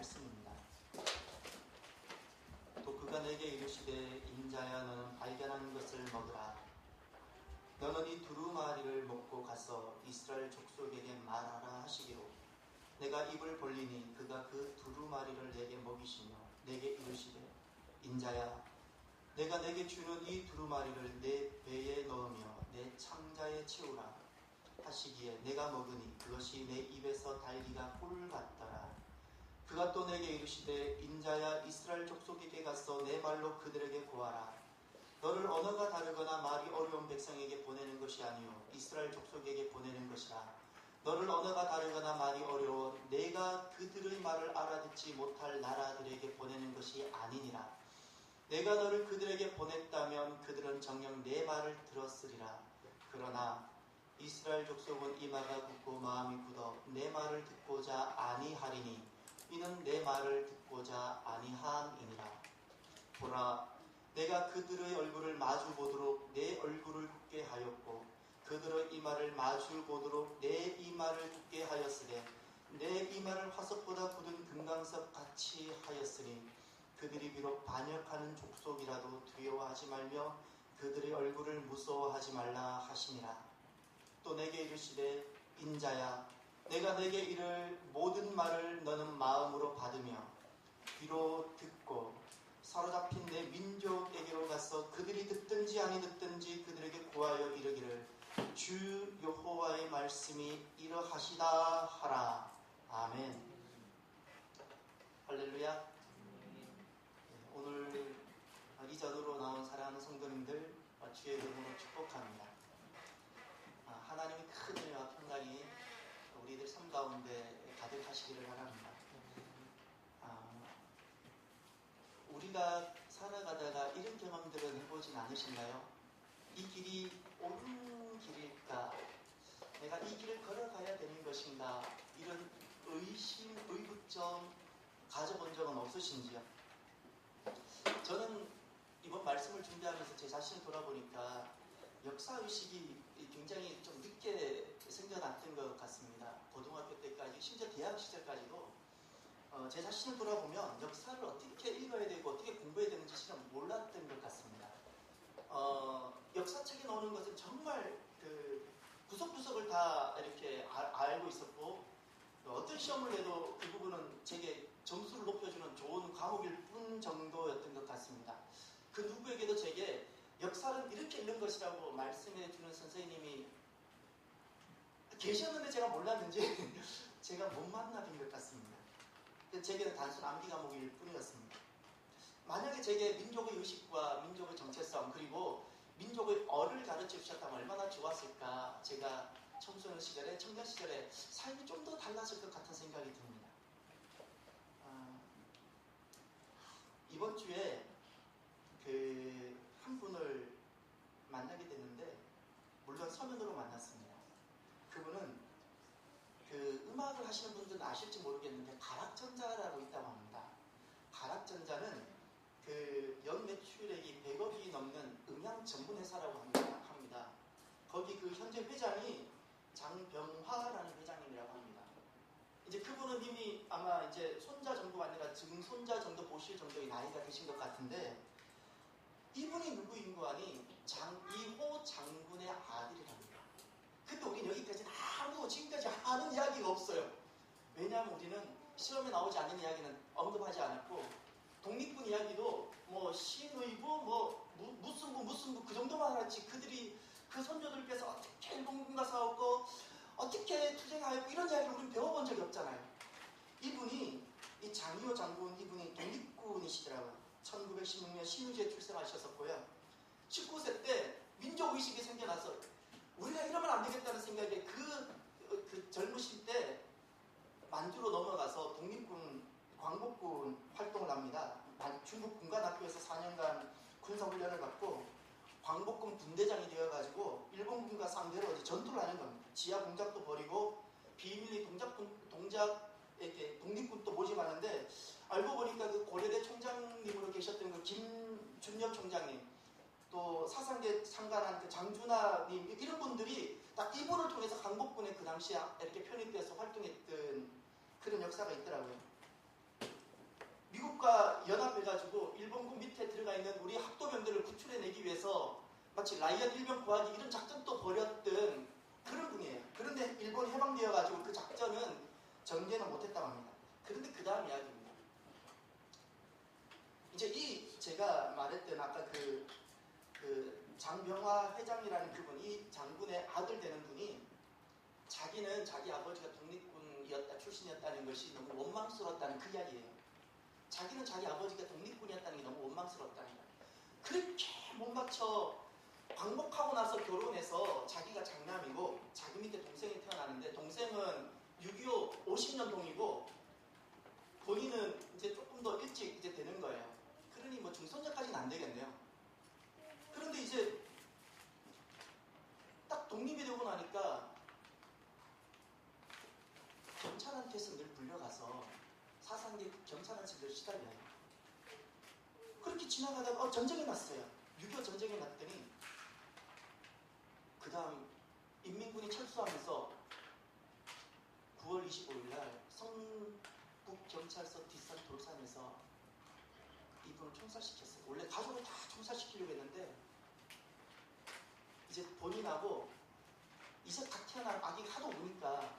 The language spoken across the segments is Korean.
말씀입니다. 또 그가 내게 이르시되 인자야 너는 발견한 것을 먹으라. 너는 이 두루마리를 먹고 가서 이스라엘 족속에게 말하라 하시기로 내가 입을 벌리니 그가 그 두루마리를 내게 먹이시며 내게 이르시되 인자야 내가 내게 주는 이 두루마리를 내 배에 넣으며 내 창자에 채우라 하시기에 내가 먹으니 그것이 내 입에서 달기가 꿀 같더라. 그가 또 내게 이르시되 인자야 이스라엘 족속에게 가서 내 말로 그들에게 고하라. 너를 언어가 다르거나 말이 어려운 백성에게 보내는 것이 아니요 이스라엘 족속에게 보내는 것이라. 너를 언어가 다르거나 말이 어려워 내가 그들의 말을 알아듣지 못할 나라들에게 보내는 것이 아니니라. 내가 너를 그들에게 보냈다면 그들은 정녕 내 말을 들었으리라. 그러나 이스라엘 족속은 이마가 굳고 마음이 굳어 내 말을 듣고자 아니하리니 이는 내 말을 듣고자 아니함이니라. 보라 내가 그들의 얼굴을 마주 보도록 내 얼굴을 굳게 하였고 그들의 이마를 마주 보도록 내 이마를 굳게 하였으되 내 이마를 화석보다 굳은 금강석 같이 하였으니 그들이 비록 반역하는 족속이라도 두려워하지 말며 그들의 얼굴을 무서워하지 말라 하시니라. 또 내게 이르시되 인자야 내가 내게 이를 모든 말을 너는 마음으로 받으며 귀로 듣고 사로잡힌 내 민족에게로 가서 그들이 듣든지 아니 듣든지 그들에게 고하여 이르기를 주 여호와의 말씀이 이러하시다 하라. 아멘. 할렐루야. 오늘 이 자리로 나온 사랑하는 성도님들 주의 이름으로 축복합니다. 하나님의 큰 은혜와 평강이 우리들 삶 가운데 가득하시기를 바랍니다. 우리가 살아가다가 이런 경험들은 해보진 않으신가요? 이 길이 옳은 길일까? 내가 이 길을 걸어가야 되는 것인가? 이런 의심, 의구점 가져본 적은 없으신지요? 저는 이번 말씀을 준비하면서 제 자신을 돌아보니까 역사의식이 굉장히 좀 늦게 생겨났던 것 같습니다. 고등학교 때까지, 심지어 대학 시절까지도 제 자신을 돌아보면 역사를 어떻게 읽어야 되고 어떻게 공부해야 되는지 실은 몰랐던 것 같습니다. 역사책에 나오는 것은 정말 그 구석구석을 다 이렇게 알고 있었고 어떤 시험을 내도 그 부분은 제게 점수를 높여주는 좋은 과목일 뿐 정도였던 것 같습니다. 그 누구에게도 제게 역사는 이렇게 읽는 것이라고 말씀해 주는 선생님이 계셨는데 제가 몰랐는지 제가 못 만나본 것 같습니다. 제게는 단순 암기 과목일 뿐이었습니다. 만약에 제게 민족의 의식과 민족의 정체성 그리고 민족의 어를 가르쳐 주셨다면 얼마나 좋았을까. 제가 청소년 시절에 청년 시절에 삶이 좀 더 달라질 것 같은 생각이 듭니다. 이번 주에 한 분을 만나게 됐는데 물론 서면으로 만났습니다. 그분은 음악을 하시는 분들은 아실지 모르겠는데 가락전자라고 있다고 합니다. 가락전자는 연 매출액이 100억이 넘는 음향 전문 회사라고 합니다. 거기 현재 회장이 장병화라는 회장님이라고 합니다. 이제 그분은 이미 아마 이제 손자 정도가 아니라 증손자 정도 보실 정도의 나이가 되신 것 같은데 이분이 누구인고 하니 장이호 장군의 아들이랍니다. 근데 우리는 여기까지는 지금까지 아는 이야기가 없어요. 왜냐하면 우리는 시험에 나오지 않는 이야기는 언급하지 않았고 독립군 이야기도 신의부 무슨 부 그 정도만 알았지 그들이 그 선조들께서 어떻게 일본군과 싸웠고 어떻게 투쟁하였고 이런 이야기를 우리는 배워본 적이 없잖아요. 이분이 이 장이호 장군 이분이 독립군이시더라고요. 1916년 신우지에 출생하셨었고요. 19세 때 민족의식이 생겨나서 우리가 이러면 안 되겠다는 생각에 그 젊으실 때 만주로 넘어가서 독립군 광복군 활동을 합니다. 중국 군관학교에서 4년간 군사훈련을 받고 광복군 분대장이 되어가지고 일본군과 상대로 전투를 하는 겁니다. 지하 공작도 벌이고 비밀리 동작에게 독립군도 모집하는데 알고 보니까 그 고려대 총장님으로 계셨던 그 김준엽 총장님 또 사상계 상관한 그 장준하님 이런 분들이 딱 이분을 통해서 광복군에 그 당시에 이렇게 편입돼서 활동했던 그런 역사가 있더라고요. 같이 라이언 일병 구하기 이런 작전도 벌였던 그런 분이에요. 그런데 일본이 해방되어가지고 그 작전은 전개는 못했다고 합니다. 그런데 그 다음 이야기입니다. 이제 이 제가 말했던 아까 그 장병화 회장이라는 그분, 이 장군의 아들 되는 분이 자기는 자기 아버지가 독립군이었다 출신이었다는 것이 너무 원망스러웠다는 그 이야기예요. 자기는 자기 아버지가 독립군이었다는 게 너무 원망스럽다는 거예요. 그렇게 못 맞춰 광복하고 나서 결혼해서 자기가 장남이고 자기 밑에 동생이 태어나는데 동생은 6.25 50년동이고 본인은 이제 조금 더 일찍 이제 되는 거예요. 그러니 뭐 중손자까지는 안 되겠네요. 그런데 이제 딱 독립이 되고 나니까 경찰한테서 늘 불려가서 사상계 경찰한테 늘 시달려요. 그렇게 지나가다가 전쟁이 났어요. 6.25 전쟁이 났더니 그 다음 인민군이 철수하면서 9월 25일 날 성북경찰서 뒷산 돌산에서 이분을 총살시켰어요. 원래 가족을 다 총살시키려고 했는데 이제 본인하고 이제 딱 태어난 아기가 하도 우니까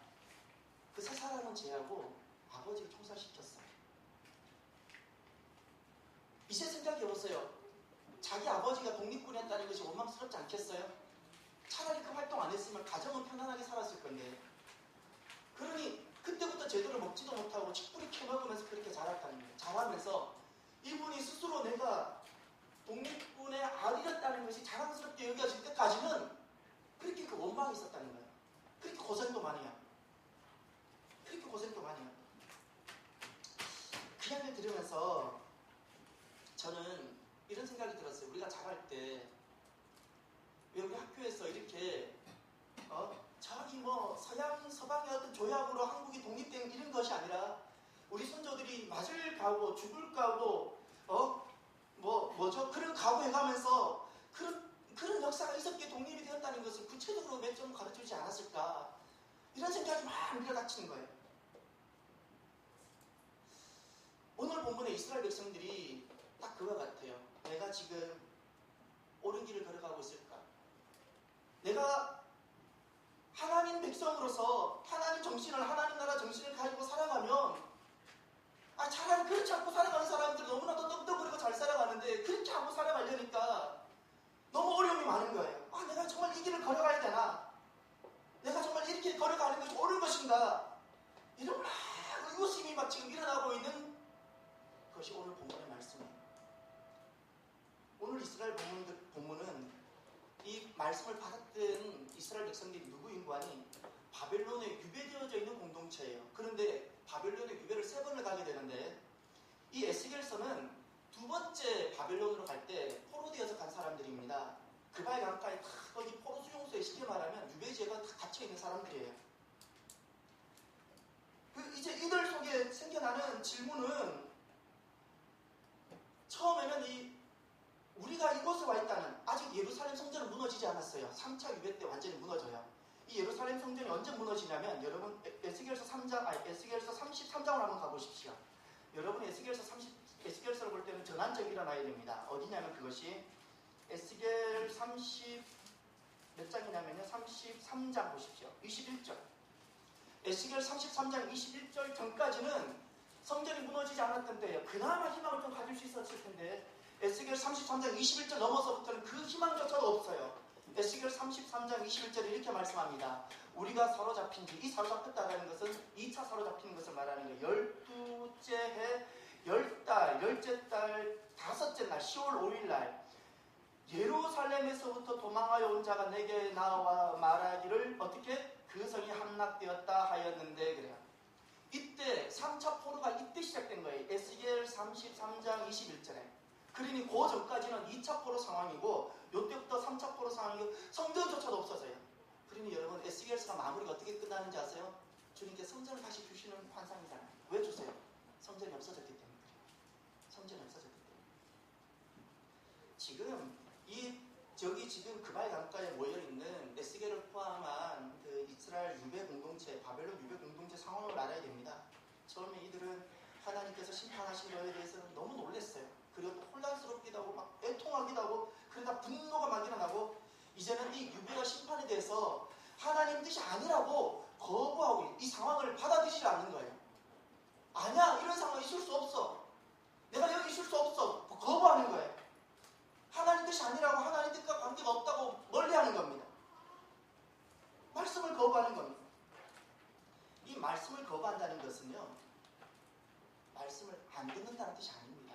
그 세 사람은 제하고 아버지를 총살시켰어요. 이제 생각해보세요. 자기 아버지가 독립군이었다는 것이 원망스럽지 않겠어요? 차라리 그 활동 안 했으면 가정은 편안하게 살았을 건데 그러니 그때부터 제대로 먹지도 못하고 칡뿌리 캐먹으면서 그렇게 자랐다는 거예요. 자라면서 이분이 스스로 내가 독립군의 아들이었다는 것이 자랑스럽게 여겨질 때까지는 그렇게 그 원망이 있었다는 거예요. 그렇게 고생도 많이 해요. 그렇게 고생도 많이 해요. 그 이야기를 들으면서 저는 이런 생각이 들었어요. 우리가 자랄 때 왜 우리 학교에서 이렇게 저기 뭐 서양 서방의 어떤 조약으로 한국이 독립된 이런 것이 아니라 우리 선조들이 맞을 각오, 죽을 각오, 뭐죠? 그런 각오해가면서 그런 역사가 있었기에 독립이 되었다는 것을 구체적으로 몇 점 가르쳐주지 않았을까? 이런 생각이 막 밀어닥치는 거예요. 오늘 본문의 이스라엘 백성들이 딱 그와 같아요. 내가 지금 옳은 길을 걸어가고 있을까? 내가 하나님 백성으로서 하나님 정신을, 하나님 나라 정신을 가지고 살아가면 차라리 그렇지 않고 살아가는 사람들 너무나도 떡떡거리고 잘 살아가는데 그렇게 하고 살아가려니까 너무 어려움이 많은 거예요. 내가 정말 이 길을 걸어가야 되나? 내가 정말 이 길을 걸어가는 것이 옳은 것인가? 이런 막 의구심이 막 지금 일어나고 있는 것이 오늘 본문의 말씀이에요. 오늘 이스라엘 본문은 이 말씀을 받았던 이스라엘 백성들이 누구인고 하니 바벨론에 유배되어져 있는 공동체예요. 그런데 바벨론에 유배를 3번을 가게 되는데 이 에스겔서는 2번째 바벨론으로 갈 때 포로되어서 간 사람들입니다. 그발 강가에 다 거기 포로 수용소에 쉽게 말하면 유배지가 다 갇혀있는 사람들이에요. 이제 이들 속에 생겨나는 질문은 처음에는 우리가 이곳에 와 있다는 아직 예루살렘 성전은 무너지지 않았어요. 3차 유배 때 완전히 무너져요. 이 예루살렘 성전이 언제 무너지냐면 여러분 에스겔서 33장으로 한번 가보십시오. 여러분 에스겔서를 볼 때는 전환점이 일어나야 됩니다. 어디냐면 그것이 에스겔 몇 장이냐면요. 33장 보십시오. 21절. 에스겔 33장 21절 전까지는 성전이 무너지지 않았던 때예요. 그나마 희망을 좀 가질 수 있었을 텐데 에스겔 33장 21절 넘어서부터는 그 희망조차도 없어요. 에스겔 33장 21절에 이렇게 말씀합니다. 우리가 사로잡힌 지, 이 사로잡혔다는 것은 2차 사로잡히는 것을 말하는 거예요. 12째 해 10달, 10째 달, 5째 날 10월 5일 날 예루살렘에서부터 도망하여 온 자가 내게 나와 말하기를 어떻게? 그 성이 함락되었다 하였는데 그래요. 이때 3차 포로가 이때 시작된 거예요. 에스겔 33장 21절에. 그러니 그 전까지는 2차 포로 상황이고 이때부터 3차 포로 상황이고 성전조차도 없어져요. 그러니 여러분 에스겔서가 마무리가 어떻게 끝나는지 아세요? 주님께 성전을 다시 주시는 환상이잖아요. 왜 주세요? 성전이 없어졌기 때문에 그래요. 성전이 없어졌기 때문에. 지금 그발 강가에 모여있는 에스겔을 포함한 그 이스라엘 유배 공동체, 바벨론 유배 공동체 상황을 알아야 됩니다. 처음에 이들은 하나님께서 심판하신 것에 대해서는 너무 놀랐어요. 그리고 또 혼란스럽기도 하고 막 애통하기도 하고 그러다 분노가 막 일어나고 이제는 이 유배가 심판에 대해서 하나님 뜻이 아니라고 거부하고 이 상황을 받아들이지 않는 거예요. 아니야, 이런 상황 있을 수 없어. 내가 여기 있을 수 없어. 거부하는 거예요. 하나님 뜻이 아니라고 하나님 뜻과 관계가 없다고 멀리하는 겁니다. 말씀을 거부하는 겁니다. 이 말씀을 거부한다는 것은요, 말씀을 안 듣는다는 뜻이 아닙니다.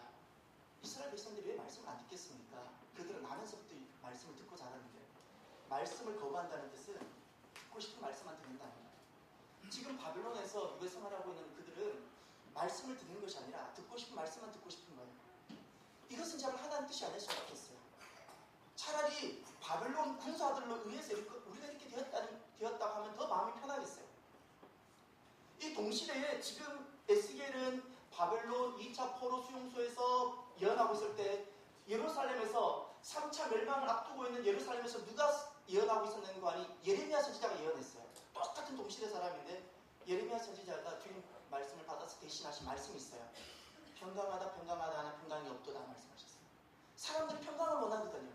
이스라엘 백성들이 왜 말씀을 안 듣겠습니까? 그들은 나면서부터 말씀을 듣고 자랐는데, 말씀을 거부한다는 뜻은 듣고 싶은 말씀만 듣는다는 거예요. 지금 바벨론에서 유배 생활하고 있는 그들은 말씀을 듣는 것이 아니라 듣고 싶은 말씀만 듣고 싶은 거예요. 이것은 참 하나님 뜻이 아닐 수 없겠어요. 차라리 바벨론 군사들로 의해서 우리가 이렇게 되었다고 하면 더 마음이 편하겠어요. 이 동시대에 지금 에스겔은 바벨론 2차 포로 수용소에서 예언하고 있을 때 예루살렘에서 3차 멸망을 앞두고 있는 예루살렘에서 누가 예언하고 있었는 거 아니? 예레미야 선지자가 예언했어요. 똑같은 동시대 사람인데 예레미야 선지자가 주님 말씀을 받아서 대신하신 말씀이 있어요. 평강하다 평강하다 하나 평강이 없도다 말씀하셨어요. 사람들이 평강을 원하거든요.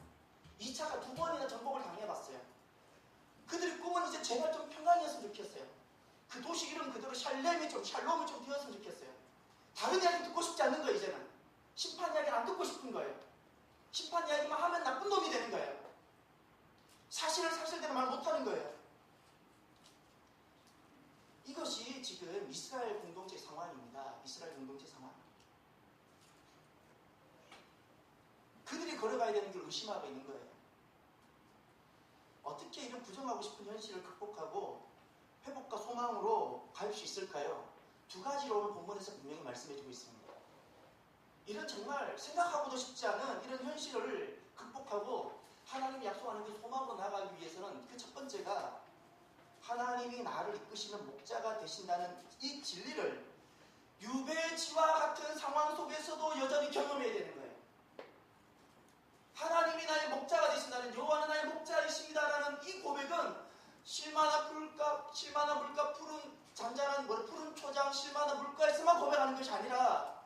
2차가 2번이나 정복을 당해봤어요. 그들의 꿈은 이제 제발 좀 평강이었으면 좋겠어요. 그 도시 이름 그대로 샬롬이 좀 되었으면 좋겠어요. 다른 이야기 듣고 싶지 않는 거예요. 이제는 심판 이야기는 안 듣고 싶은 거예요. 심판 이야기만 하면 나쁜 놈이 되는 거예요. 사실을 사실대로 말 못하는 거예요. 이것이 지금 이스라엘 공동체 상황입니다. 이스라엘 공동체 상황. 그들이 걸어가야 되는 걸 의심하고 있는 거예요. 어떻게 이런 부정하고 싶은 현실을 극복하고 회복과 소망으로 갈 수 있을까요? 두 가지로 오늘 본문에서 분명히 말씀해주고 있습니다. 이런 정말 생각하고도 싶지 않은 이런 현실을 극복하고 하나님이 약속하는 그 소망으로 나아가기 위해서는 그 첫 번째가 하나님이 나를 이끄시는 목자가 되신다는 이 진리를 유배지와 같은 상황 속에서도 여전히 경험해야 되는 거예요. 하나님이 나의 목자가 되신다는, 여호와는 나의 목자이십니다라는 이 고백은 실마나 물가 푸른 잔잔한 푸른 초장 실마나 물가에서만 고백하는 것이 아니라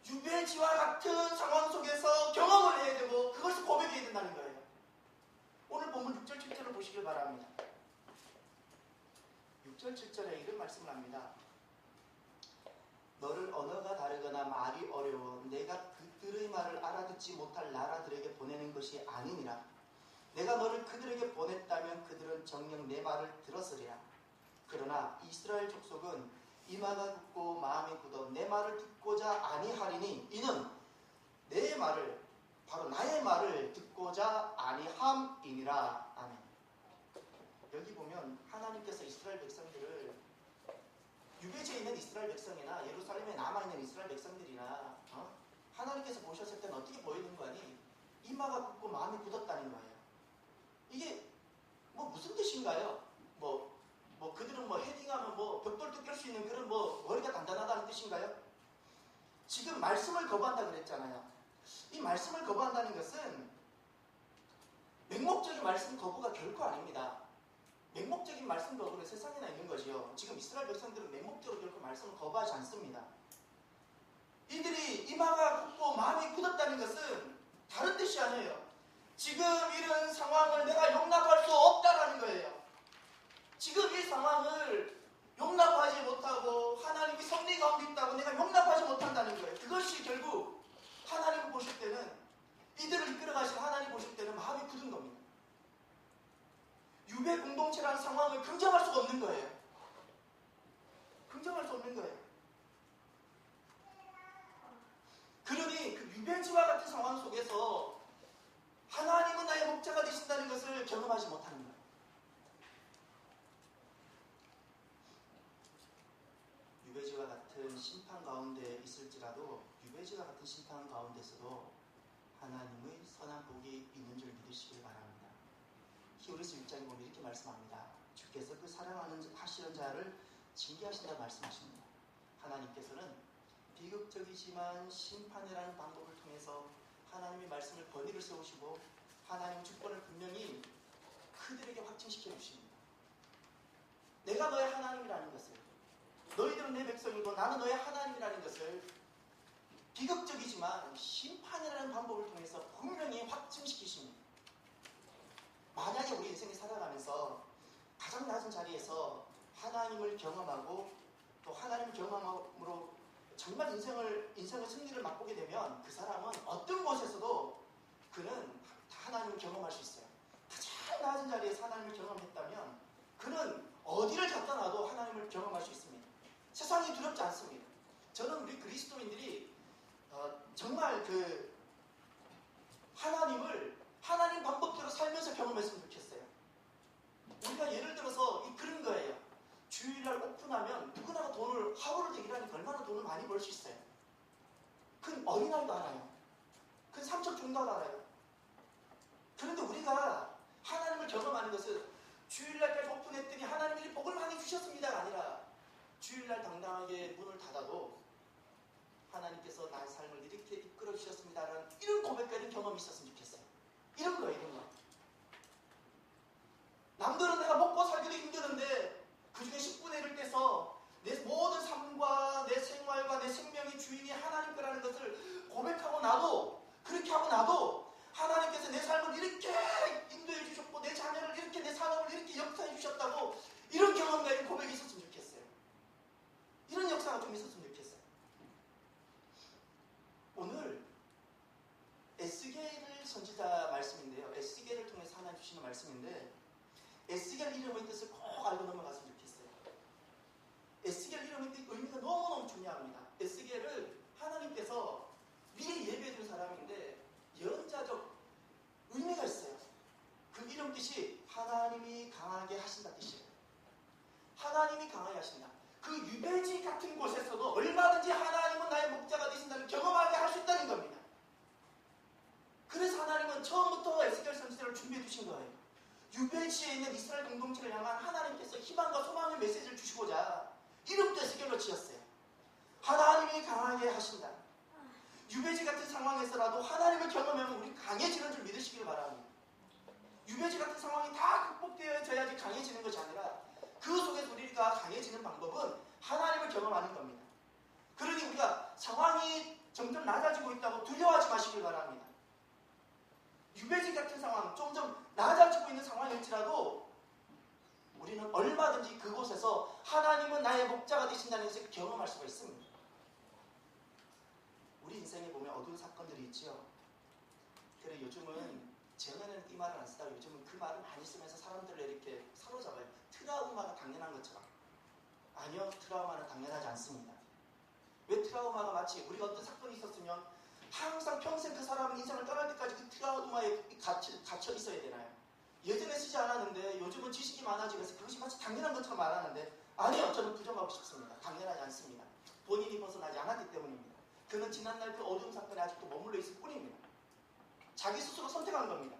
유배지와 같은 상황 속에서 경험을 해야 되고 그것을 고백해야 된다는 거예요. 오늘 본문 6절 7절을 보시길 바랍니다. 6절 7절에 이런 말씀을 합니다. 너를 언어가 다르거나 말이 어려워 내가 그들의 말을 알아듣지 못할 나라들에게 보내는 것이 아니니라. 내가 너를 그들에게 보냈다면 그들은 정녕 내 말을 들었으리라. 그러나 이스라엘 족속은 이마가 굳고 마음이 굳어 내 말을 듣고자 아니하리니 이는 내 말을, 바로 나의 말을 듣고자 아니함이니라. 아멘. 여기 보면 하나님께서 이스라엘 백성들을, 유배지에 있는 이스라엘 백성이나 예루살렘에 남아있는 이스라엘 백성들이나 하나님께서 보셨을 때는 어떻게 보이는 거 아니? 이마가 굳고 마음이 굳었다는 거예요. 이게 무슨 뜻인가요? 그들은 헤딩하면 벽돌도 깰 수 있는 그런 머리가 단단하다는 뜻인가요? 지금 말씀을 거부한다 그랬잖아요. 이 말씀을 거부한다는 것은 맹목적인 말씀 거부가 결코 아닙니다. 맹목적인 말씀 거부는 세상에나 있는 거지요. 지금 이스라엘 백성들은 맹목적으로 결코 말씀을 거부하지 않습니다. 이들이 이마가 굳고 마음이 굳었다는 것은 다른 뜻이 아니에요. 지금 이런 상황을 내가 용납할 수 없다라는 거예요. 지금 이 상황을 용납하지 못하고 하나님이 섭리 가운데 있다고 내가 용납하지 못한다는 거예요. 그것이 결국 하나님 보실 때는, 이들을 이끌어가신 하나님 보실 때는 마음이 굳은 겁니다. 유배 공동체라는 상황을 긍정할 수가 없는 거예요. 긍정할 수 없는 거예요. 그러니 그 유배지와 같은 상황 속에서 하나님은 나의 목자가 되신다는 것을 경험하지 못하는 거예요. 유배지와 같은 심판 가운데 있을지라도 유배지와 같은 심판 가운데서도 하나님의 선한 복이 있는 줄 믿으시길 바랍니다. 히브리서 6장에 보면 이렇게 말씀합니다. 주께서 그 사랑하시는 자를 징계하신다 말씀하십니다. 하나님께서는 비극적이지만 심판이라는 방법을 통해서 하나님의 말씀을 권위를 세우시고 하나님의 주권을 분명히 그들에게 확증시켜 주십니다. 내가 너의 하나님이라는 것을, 너희들은 내 백성이고 나는 너의 하나님이라는 것을 비극적이지만 심판이라는 방법을 통해서 분명히 확증시키십니다. 만약에 우리 인생에 살아가면서 가장 낮은 자리에서 하나님을 경험하고 또 하나님을 경험함으로 정말 인생의 승리를 맛보게 되면 그 사람은 어떤 곳에서도 그는 하나님을 경험할 수 있어요. 가장 낮은 자리에서 하나님을 경험했다면 그는 어디를 갖다 놔도 하나님을 경험할 수 있습니다. 세상이 두렵지 않습니다. 저는 우리 그리스도인들이 정말 그 하나님 방법대로 살면서 경험했으면 좋겠어요. 우리가 예를 들어서 그런 거예요. 주일날 오픈하면 누구나 돈을 하루를 일하니까 얼마나 돈을 많이 벌 수 있어요. 그건 어린아이도 알아요. 그건 삼척 종도도 알아요. 그런데 우리가 하나님을 경험하는 것은 주일날까지 오픈했더니 하나님이 복을 많이 주셨습니다가 아니라 주일날 당당하게 문을 닫아도 하나님께서 나의 삶을 이렇게 이끌어 주셨습니다라는 이런 고백까지 경험이 있었으면 좋겠어요. 이런 거예요, 이런 거. 남들은 내가 먹고 살기도 힘드는데 그 중에 10분의 1을 떼서 내 모든 삶과 내 생활과 내 생명의 주인이 하나님 거라는 것을 고백하고 나도, 그렇게 하고 나도 하나님께서 내 삶을 이렇게 인도해 주셨고 내 자녀를 이렇게, 내 산업을 이렇게 역사해 주셨다고 이런 경험과 이런 고백이 있었으면 좋겠어요. 이런 역사가 좀 있었으면 좋겠어요. 오늘 에스겔 선지자 말씀인데요. 에스겔을 통해서 하나님 주시는 말씀인데 에스겔 이름의 뜻을 꼭 알고 넘어갔으면 좋겠어요. 에스겔 이름의 뜻 의미가 너무너무 중요합니다. 에스겔을 하나님께서 미리 예배해준 사람인데 예언자적 의미가 있어요. 그 이름 뜻이 하나님이 강하게 하신다 뜻이에요. 하나님이 강하게 하신다. 그 유배지 같은 곳에서도 얼마든지 하나님은 나의 목자가 되신다는 경험하게 할 수 있다는 겁니다. 그래서 하나님은 처음부터 에스겔 선지자를 준비해 주신 거예요. 유배지에 있는 이스라엘 공동체를 향한 하나님께서 희망과 소망의 메시지를 주시고자 이름도 에스겔로 지었어요. 하나님이 강하게 하신다. 유배지 같은 상황에서라도 하나님을 경험하면 우리 강해지는 줄 믿으시길 바랍니다. 유배지 같은 상황이 다 극복되어야지 강해지는 것이 아니라 그 속에서 우리가 강해지는 방법은 하나님을 경험하는 겁니다. 그러니 우리가 상황이 점점 낮아지고 있다고 두려워하지 마시길 바랍니다. 유배지 같은 상황, 점점 낮아지고 있는 상황일지라도 우리는 얼마든지 그곳에서 하나님은 나의 목자가 되신다는 것을 경험할 수가 있습니다. 우리 인생에 보면 어두운 사건들이 있지요. 그래 요즘은 전에는 이 말을 안 쓰다가 요즘은 그 말을 많이 쓰면서 사람들을 이렇게 사로잡아요. 트라우마가 당연한 것처럼. 아니요, 트라우마는 당연하지 않습니다. 왜 트라우마가 마치 우리가 어떤 사건이 있었으면 항상 평생 그 사람은 인생을 떠날 때까지 그 트라우마에 갇혀 있어야 되나요? 예전에 쓰지 않았는데 요즘은 지식이 많아지면서 그것이 마치 당연한 것처럼 말하는데 아니요, 저는 부정하고 싶습니다. 당연하지 않습니다. 본인이 벗어나지 않았기 때문입니다. 그는 지난날 그 어두운 사건에 아직도 머물러 있을 뿐입니다. 자기 스스로 선택한 겁니다.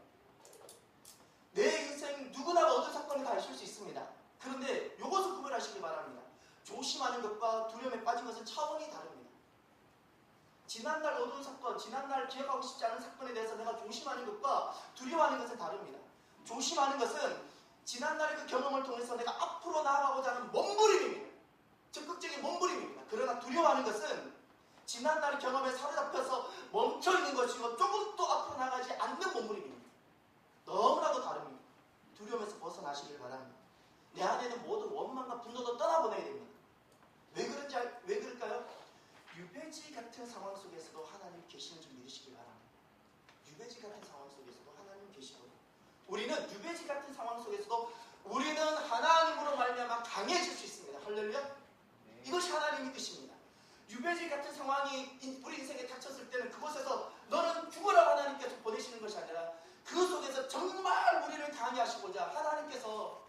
내 인생 누구나 어두운 사건에 다 있을 수 있습니다. 그런데 이것을 구별하시기 바랍니다. 조심하는 것과 두려움에 빠진 것은 차원이 다릅니다. 지난날 어두운 사건, 지난날 기억하고 싶지 않은 사건에 대해서 내가 조심하는 것과 두려워하는 것은 다릅니다. 조심하는 것은 지난날의 그 경험을 통해서 내가 앞으로 나아가고자 하는 몸부림입니다. 적극적인 몸부림입니다. 그러나 두려워하는 것은 지난날의 경험에 사로잡혀서 멈춰있는 것이고 조금 또 앞으로 나가지 않는 몸부림입니다. 너무나도 다릅니다. 두려움에서 벗어나시길 바랍니다. 내 안에 있는 모든 원망과 분노도 떠나보내야 됩니다. 왜 그럴까요? 유배지 같은 상황 속에서도 하나님 계시는 줄 믿으시길 바랍니다. 유배지 같은 상황 속에서도 하나님 계시고 우리는 유배지 같은 상황 속에서도 우리는 하나님으로 말미암아 강해질 수 있습니다. 할렐루야. 네. 이것이 하나님의 뜻입니다. 유배지 같은 상황이 우리 인생에 닥쳤을 때는 그곳에서 너는 죽으라고 하나님께서 보내시는 것이 아니라 그 속에서 정말 우리를 강하게 하시고자 하나님께서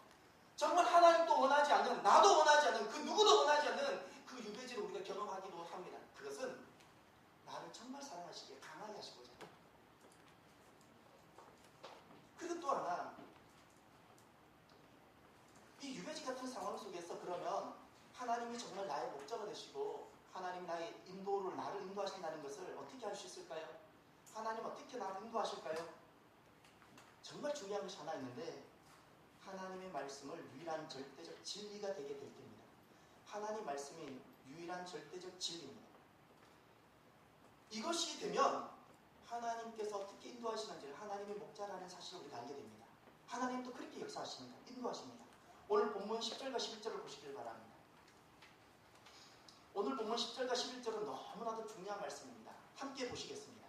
정말 하나님도 원하지 않는, 나도 원하지 않는, 그 누구도 원하지 않는 그 유배지를 우리가 경험하기도 합니다. 그것은 나를 정말 사랑하시기에 강하게 하시고자. 그리고 또 하나, 이 유배지 같은 상황 속에서 그러면 하나님이 정말 나의 목자가 되시고 하나님 나의 나를 인도하신다는 것을 어떻게 할 수 있을까요? 하나님 어떻게 나를 인도하실까요? 정말 중요한 것이 하나 있는데 하나님의 말씀을 유일한 절대적 진리가 되게 될 때입니다. 하나님 말씀이 유일한 절대적 진리입니다. 이것이 되면 하나님께서 어떻게 인도하시는지를 하나님의 목자라는 사실을 우리가 알게 됩니다. 하나님도 그렇게 역사하십니다. 인도하십니다. 오늘 본문 10절과 11절을 보시길 바랍니다. 오늘 본문 10절과 11절은 너무나도 중요한 말씀입니다. 함께 보시겠습니다.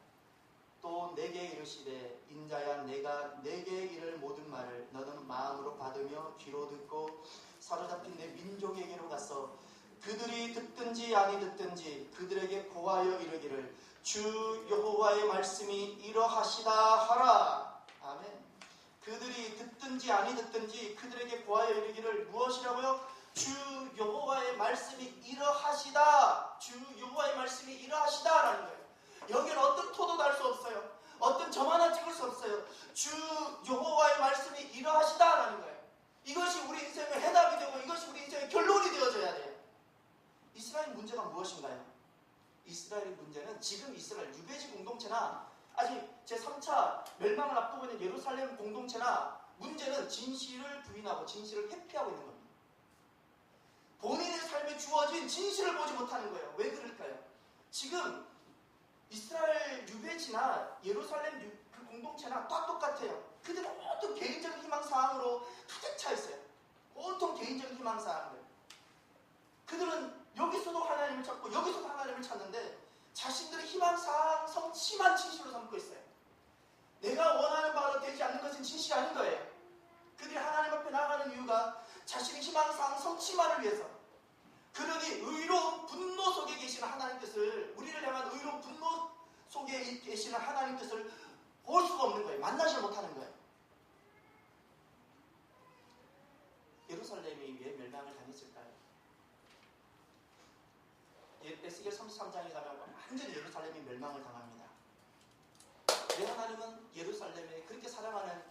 또 내게 이르시되 인자야 내가 내게 이를 모든 말을 너는 마음으로 받으며 귀로 듣고 사로잡힌 내 민족에게로 가서 그들이 듣든지 아니 듣든지 그들에게 고하여 이르기를 주 여호와의 말씀이 이러하시다 하라. 아멘. 그들이 듣든지 아니 듣든지 그들에게 고하여 이르기를 무엇이라고요? 주 여호와의 말씀이 이러하시다. 주 여호와의 말씀이 이러하시다라는 거예요. 여기는 어떤 토도 달 수 없어요. 어떤 점 하나 찍을 수 없어요. 주 여호와의 말씀이 이러하시다라는 거예요. 이것이 우리 인생의 해답이 되고 이것이 우리 인생의 결론이 되어져야 돼요. 이스라엘 문제가 무엇인가요? 이스라엘 문제는 지금 이스라엘 유배지 공동체나 아직 제3차 멸망을 앞두고 있는 예루살렘 공동체나 문제는 진실을 부인하고 진실을 회피하고 있는 겁니다. 본인의 삶에 주어진 진실을 보지 못하는 거예요. 왜 그럴까요? 지금 이스라엘 유배지나 예루살렘 그 공동체나 다 똑같아요. 그들은 모두 개인적인 희망사항으로 가득 차 있어요. 온통 개인적인 희망사항들. 그들은 여기서도 하나님을 찾고 여기서도 하나님을 찾는데 자신들의 희망사항 성취만 진실로 삼고 있어요. 내가 원하는 바로 되지 않는 것은 진실이 아닌 거예요. 그들이 하나님 앞에 나아가는 이유가 자신의 희망사항 성취만을 위해서. 그러니 의로운 분노 속에 계시는 하나님 뜻을, 우리를 향한 의로운 분노 속에 계시는 하나님 뜻을 볼 수가 없는 거예요. 만나지 못하는 거예요. 예루살렘이 왜 멸망을 당했을까요? 에스겔 33장에 가면 완전히 예루살렘이 멸망을 당합니다. 왜 하나님은 예루살렘에 그렇게 사랑하는,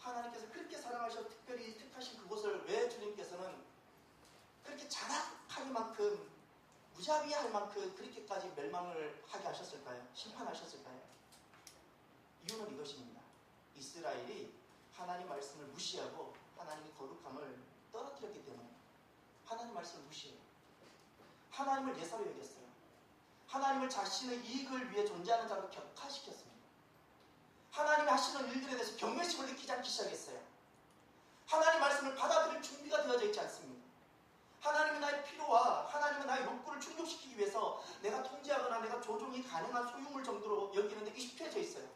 하나님께서 그렇게 사랑하셔 특별히 택하신 그곳을 왜 주님께서는 그렇게 잔악하기만큼 무자비할 만큼 그렇게까지 멸망을 하게 하셨을까요? 심판하셨을까요? 이유는 이것입니다. 이스라엘이 하나님 말씀을 무시하고 하나님의 거룩함을 떨어뜨렸기 때문에 하나님 말씀을 무시해요. 하나님을 예사로 여겼어요. 하나님을 자신의 이익을 위해 존재하는 자로 격화시켰습니다. 하나님이 하시는 일들에 대해서 경외심을 느끼지 않기 시작했어요. 하나님 말씀을 받아들일 준비가 되어져 있지 않습니다. 하나님은 나의 필요와 하나님은 나의 욕구를 충족시키기 위해서 내가 통제하거나 내가 조종이 가능한 소유물 정도로 여기는데 익숙해져 있어요.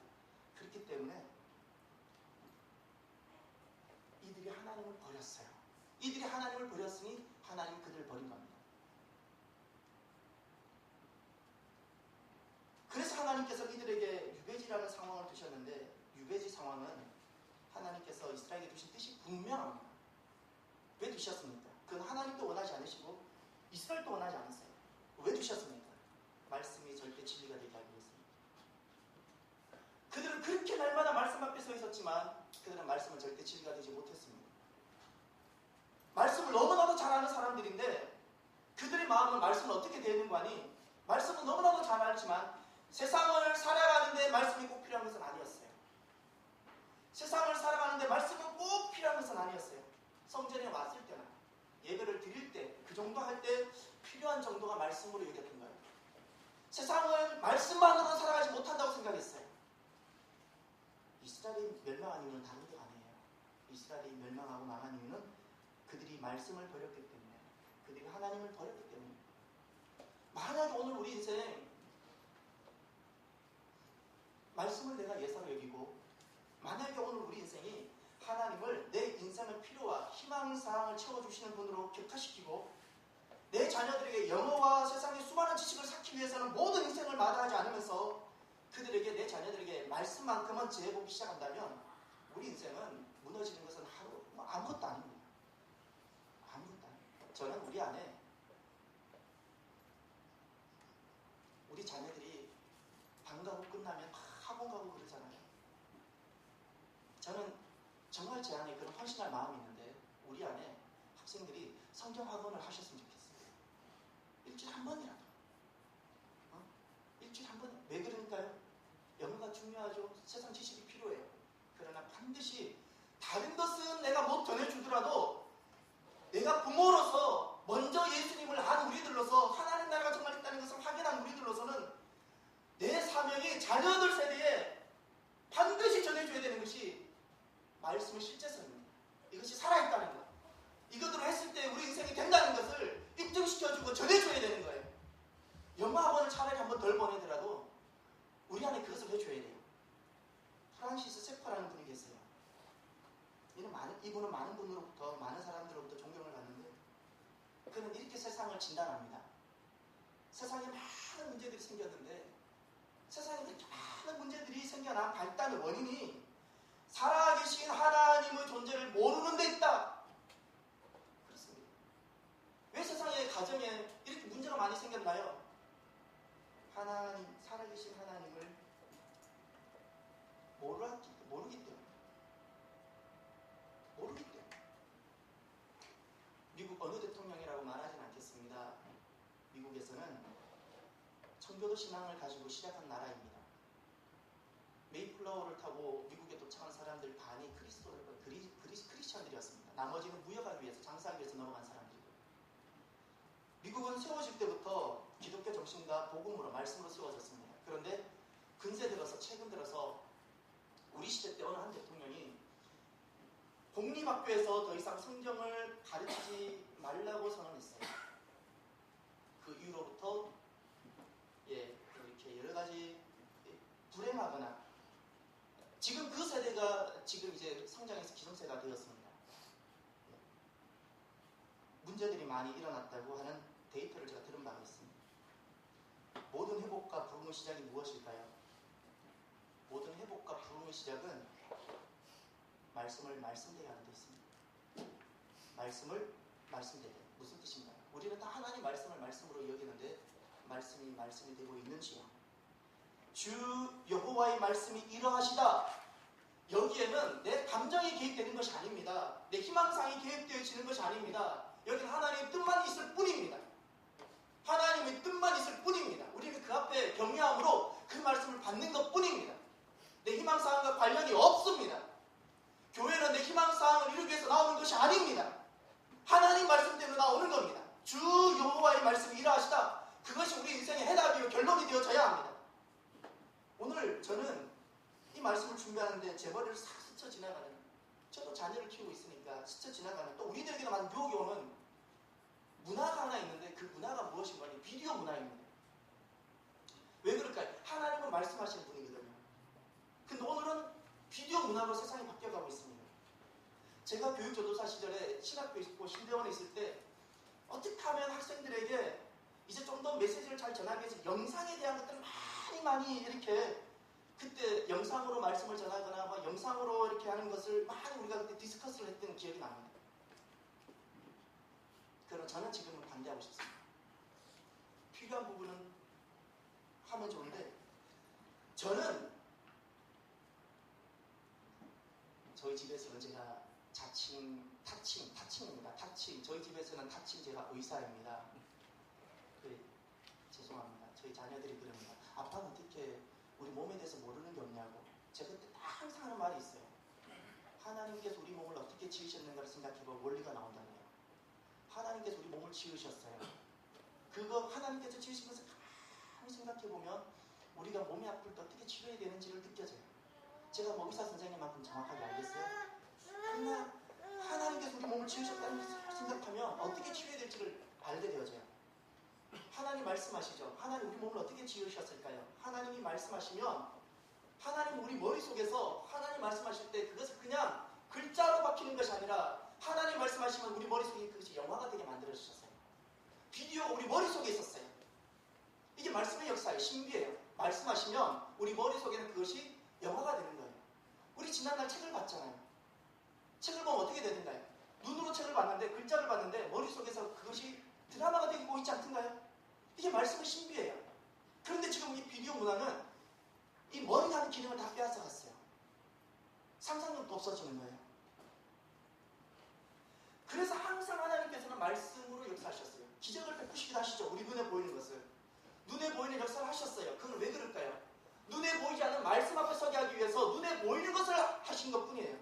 그렇기 때문에 이들이 하나님을 버렸어요. 이들이 하나님을 버렸으니 하나님이 그들을 버린 겁니다. 그래서 하나님께서 이들에게 유배지라는 상황을 두셨는데 유배지 상황은 하나님께서 이스라엘에게 두신 뜻이 분명합니다. 왜 두셨습니까? 그건 하나님도 원하지 않으시고 이스라엘도 원하지 않았어요. 왜 두셨습니까? 말씀이 절대 진리가 되게 하기 위해서입니다. 그들은 그렇게 날마다 말씀 앞에 서 있었지만 그들은 말씀은 절대 진리가 되지 못했습니다. 말씀을 너무나도 잘 아는 사람들인데 그들의 마음은 말씀을 어떻게 대하는가 하니 말씀은 너무나도 잘 알지만 세상을 살아가는데 말씀이 꼭 필요한 것은 아니었어요. 세상을 살아가는데 말씀은 꼭 필요한 것은 아니었어요. 성전에 왔을 때나 예배를 드릴 때 그 정도 할 때 필요한 정도가 말씀으로 여겼던 거예요. 세상을 말씀만으로 살아가지 못한다고 생각했어요. 이스라엘이 멸망한 이유는 다른 게 아니에요. 이스라엘이 멸망하고 망한 이유는 그들이 말씀을 버렸기 때문에, 그들이 하나님을 버렸기 때문에. 만약에 오늘 우리 인생 말씀을 내가 예사로 여기고 만약에 오늘 우리 인생이 하나님을 내 인생의 필요와 희망사항을 채워주시는 분으로 격화시키고 내 자녀들에게 영어와 세상의 수많은 지식을 쌓기 위해서는 모든 인생을 마다하지 않으면서 그들에게, 내 자녀들에게 말씀만큼은 제해보기 시작한다면 우리 인생은 무너지는 것은 하루 아무것도 아닙니다. 아무것도 아닙니다. 저는 우리 안에 우리 자녀들이 방과후 끝나면 학원 가고 그러잖아요. 저는 정말 제 안에 그런 헌신할 마음이 있는데 우리 안에 학생들이 성경 학원을 하셨으면 좋겠어요. 일주일에 한 번이라도. 일주일에 한 번. 왜 그러니까요? 영어가 중요하죠. 세상 지식이 필요해요. 그러나 반드시 다른 것은 내가 못 전해주더라도 내가 부모로서 먼저 예수님을 안 우리들로서 하나님 나라가 정말 있다는 것을 확인한 우리들로서는 내 가정이 자녀들 세대에 반드시 전해줘야 되는 것이 말씀의 실제성입니다. 이것이 살아있다는 것. 이것들을 했을 때 우리 인생이 된다는 것을 입증시켜주고 전해줘야 되는 거예요. 영어학원을 차라리 한번 덜 보내더라도 우리 안에 그것을 해줘야 돼요. 프란시스 세퍼라는 분이 계세요. 이분은 많은 분으로부터, 많은 사람들로부터 존경을 받는데, 그는 이렇게 세상을 진단합니다. 세상에 많은 문제들이 생겼는데, 세상에 그렇게 많은 문제들이 생겨난 발단의 원인이 살아계신 하나님의 존재를 모르는 데 있다. 그렇습니다. 왜 세상의 가정에 이렇게 문제가 많이 생겼나요? 하나님, 살아계신 하나님을 모르기 때문에. 미국 어느 대통령이라고 말하진 않겠습니다. 미국에서는 청교도 신앙을 가지고 시작한 나라입니다. 메이플라워를 타고 미국에 도착한 사람들 반이 크리스천들이었습니다. 나머지는 무역하기 위해서, 장사하기 위해서 넘어간 사람들이고요. 미국은 세워질 때부터 기독교 정신과 복음으로, 말씀으로 세워졌습니다. 그런데 최근 들어서 우리 시대 때 어느 한 대통령이 공립학교에서 더 이상 성경을 가르치지 말라고 선언했어요. 그 이후로부터 이렇게 여러 가지 불행하거나, 지금 그 세대가 지금 이제 성장해서 기성세대가 되었습니다. 문제들이 많이 일어났다고 하는 데이터를 제가 들은 바가 있습니다. 모든 회복과 부흥의 시작이 무엇일까요? 모든 회복과 부흥의 시작은 말씀대야 하는 데 있습니다. 말씀대야. 무슨 뜻인가요? 우리는 다 하나님 말씀을 말씀으로 여기는데, 말씀이 되고 있는지요? 주 여호와의 말씀이 이러하시다. 여기에는 내 감정이 개입되는 것이 아닙니다. 내 희망상이 개입되어지는 것이 아닙니다. 여기는 하나님의 뜻만 있을 뿐입니다. 하나님의 뜻만 있을 뿐입니다. 우리는 그 앞에 경외함으로 그 말씀을 받는 것 뿐입니다. 내 희망사항과 관련이 없습니다. 교회는 내 희망사항을 이루기 위해서 나오는 것이 아닙니다. 하나님 말씀 때문에 나오는 겁니다. 주 여호와의 말씀이 이러하시다. 그것이 우리 인생의 해답이요 결론이 되어져야 합니다. 오늘 저는 이 말씀을 준비하는데 제 머리를 싹 스쳐 지나가는, 저도 자녀를 키우고 있으니까 스쳐 지나가는, 또 우리들에게도 많은 유혹이 오는 문화가 하나 있는데, 그 문화가 무엇인가? 비디오 문화입니다. 왜 그럴까요? 하나님은 말씀하시는 분이거든요. 근데 오늘은 비디오 문화로 세상이 바뀌어가고 있습니다. 제가 교육조도사 시절에 신학교에 있고 신대원에 있을 때, 어떻게 하면 학생들에게 이제 좀 더 메시지를 잘 전하기 위해서 영상에 대한 것들을 많이 이렇게, 그때 영상으로 말씀을 전하거나 영상으로 이렇게 하는 것을 많이 우리가 그때 디스커스를 했던 기억이 납니다. 그러나 저는 지금은 반대하고 싶습니다. 필요한 부분은 하면 좋은데, 저는 저희 집에서는 제가 타칭입니다. 저희 집에서는 제가 의사입니다. 죄송합니다. 저희 자녀들이 그럽니다. 아빠는 어떻게 우리 몸에 대해서 모르는 게 없냐고. 제가 그때 항상 하는 말이 있어요. 하나님께서 우리 몸을 어떻게 지으셨는가를 생각해보면 원리가 나온다고요. 하나님께서 우리 몸을 지으셨어요. 그거 하나님께서 지으신 것을 가만히 생각해보면 우리가 몸이 아플 때 어떻게 치료해야 되는지를 느껴져요. 제가 의사 선생님만큼 정확하게 알겠어요? 그러나 하나님께서 우리 몸을 지으셨다는 것을 생각하면 어떻게 치료해야 될지를 알게 되어져요. 하나님 말씀하시죠. 하나님 우리 몸을 어떻게 지으셨을까요? 하나님이 말씀하시면, 하나님 우리 머릿속에서 하나님 말씀하실 때 그것을 그냥 글자로 박히는 것이 아니라, 하나님 말씀하시면 우리 머릿속에 그것이 영화가 되게 만들어주셨어요. 비디오가 우리 머릿속에 있었어요. 이게 말씀의 역사예요. 신비예요. 말씀하시면 우리 머릿속에는 그것이 영화가 되는 거예요. 우리 지난날 책을 봤잖아요. 책을 보면 어떻게 되는가요? 눈으로 책을 봤는데, 글자를 봤는데 머릿속에서 그것이 드라마가 되고 있지 않던가요? 이게 말씀의 신비예요. 그런데 지금 이 비디오 문화는 이 머리라는 기능을 다 빼앗아 갔어요. 상상력도 없어지는 거예요. 그래서 항상 하나님께서는 말씀으로 역사하셨어요. 기적을 베푸시기도 하시죠. 우리 눈에 보이는 것을. 눈에 보이는 역사를 하셨어요. 그건 왜 그럴까요? 눈에 보이지 않는 말씀 앞에 서게 하기 위해서 눈에 보이는 것을 하신 것 뿐이에요.